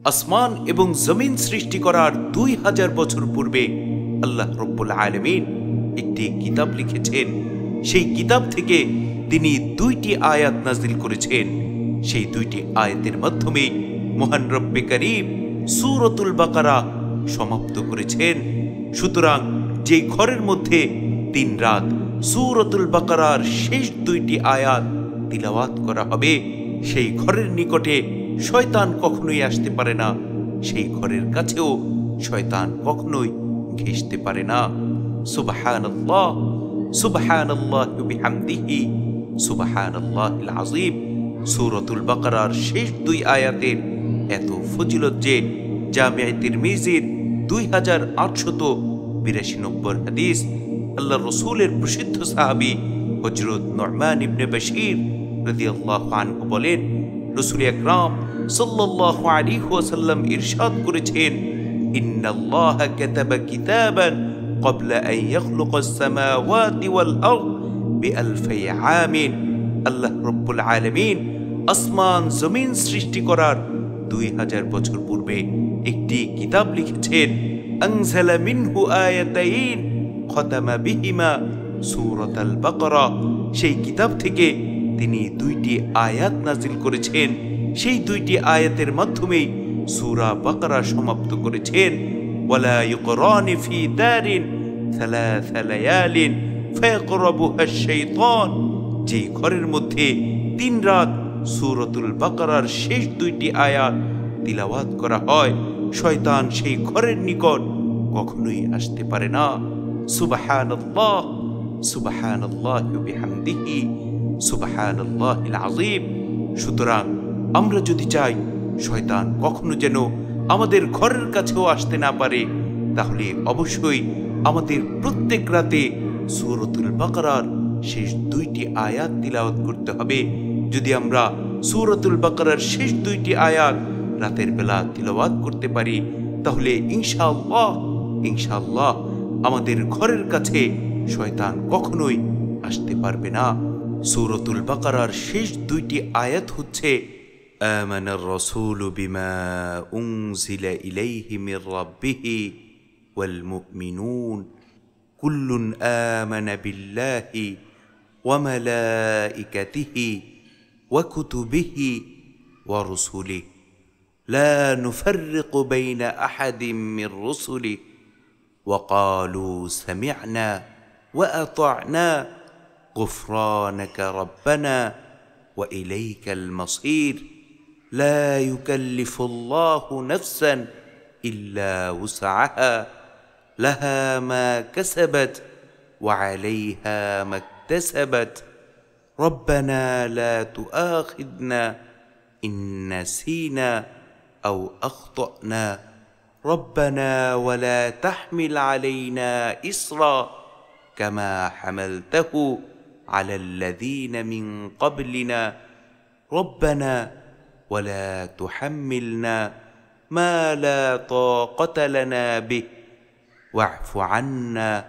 আসমান এবং জমিন সৃষ্টি করার 2000 বছর পূর্বে আল্লাহ রব্বুল আলামিন একটি কিতাব লিখেছেন। সেই কিতাব থেকে তিনি 2টি আয়াত নাজিল করেছেন। সেই 2টি আয়াতের মাধ্যমে মহান রব্বে কারীম সূরাতুল বাকারা সমাপ্ত করেছেন। সুতরাং যে ঘরের মধ্যে দিন রাত সূরাতুল বাকারার শেষ 2টি আয়াত তিলাওয়াত করা হবে, সেই ঘরের নিকটে শয়তান কখনোই আসতে পারে না, সেই ঘরের কাছেও শয়তান কখনোই ঘেঁষতে পারে না। সুবহানাল্লাহ, সুবহানাল্লাহি ওয়া বিহামদিহি, সুবহানাল্লাহিল আযীম। সূরাতুল বাকারার শেষ 2 আয়াতের এত ফজিলত যে জামিআ তিরমিজির 2882 নম্বর হাদিস, আল্লাহর রাসূলের প্রসিদ্ধ সাহাবী হযরত নু'মান ইবনে বাশীর রাদিয়াল্লাহু আনহু বলেন, রাসূল আকরাম সাল্লাল্লাহু আলাইহি ওয়াসাল্লাম ইরশাদ করেছেন, ইন্নাল্লাহা কাতাবা কিতাবান ক্বাবলা আন ইয়াখলুকাস সামাওয়াতি ওয়াল আরদ বিআলফি আমিন। আল্লাহ রাব্বুল আলামিন আসমান জমিন সৃষ্টি করার 2000 বছর পূর্বে একটি কিতাব লিখেছেন। আনজালা মিনহু আয়াতাইন খতামা বিহিমা সূরাতুল বাকারা। সেই কিতাব থেকে তিনি 2টি আয়াত নাজিল করেছেন। সেই 2টি আয়াতের মাধ্যমেই সূরা বাকারা সমাপ্ত করেছেন। ওয়ালা ইউকরানি ফি দারিন সালাসা লায়ালিন ফায়াকরাবুহা আশ-শাইতান। যে ঘরের মধ্যে দিন রাত সূরাতুল বাকারার শেষ 2টি আয়াত তিলাওয়াত করা হয়, শয়তান সেই ঘরের নিকট কখনোই আসতে পারে না। সুবহানাল্লাহ, সুবহানাল্লাহি ওয়া বিহামদিহি, সুবহানাল্লাহিল আযীম। সুতরাং আমরা যদি চাই শয়তান কখনো যেন আমাদের ঘরের কাছেও আসতে না পারে, তাহলে অবশ্যই আমাদের প্রত্যেক রাতে সূরাতুল বাকারার শেষ 2টি আয়াত তিলাওয়াত করতে হবে। যদি আমরা সূরাতুল বাকারার শেষ 2টি আয়াত রাতের বেলা তিলাওয়াত করতে পারি, তাহলে ইনশাআল্লাহ ইনশাআল্লাহ আমাদের ঘরের কাছে শয়তান কখনোই আসতে পারবে না। সূরাতুল বাকারার শেষ 2টি আয়াত হচ্ছে, আমানার রাসূলু বিমা উনজিলা ইলাইহি মির রাব্বিহি ওয়াল মুমিনুন কুল্লুন আমানা বিল্লাহি ওয়া মালাইকাতিহি ওয়া কুতুবিহি ওয়া রুসুলিহি লা নুফাররিকু বাইনা আহাদিম মির রুসুলিহি ওয়া ক্বালু সামি'না ওয়া আতা'না غفرانك ربنا وإليك المصير لا يكلف الله نفسا إلا وسعها لها ما كسبت وعليها ما اكتسبت ربنا لا تؤاخذنا إن نسينا أو أخطأنا ربنا ولا تحمل علينا إصرا كما حملته على الذين من قبلنا ربنا ولا تحملنا ما لا طاقة لنا به واعف عنا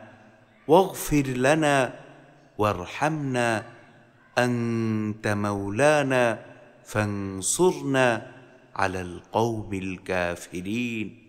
واغفر لنا وارحمنا أنت مولانا فانصرنا على القوم الكافرين